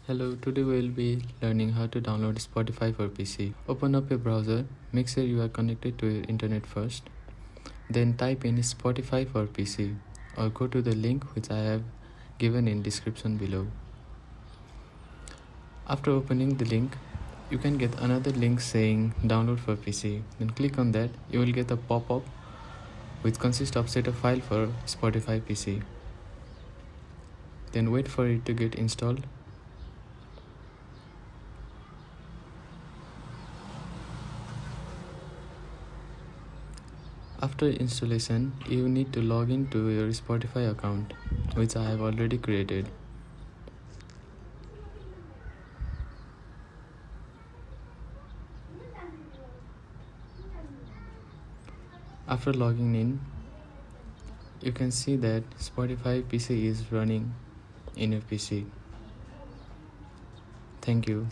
Hello, today we will be learning how to download Spotify for PC. Open up your browser, make sure you are connected to your internet first. Then type in Spotify for PC or go to the link which I have given in description below. After opening the link, you can get another link saying download for PC. Then click on that, you will get a pop-up which consists of set a file for Spotify PC. Then wait for it to get installed. After installation, you need to log in to your Spotify account, which I have already created. After logging in, you can see that Spotify PC is running in your PC. Thank you.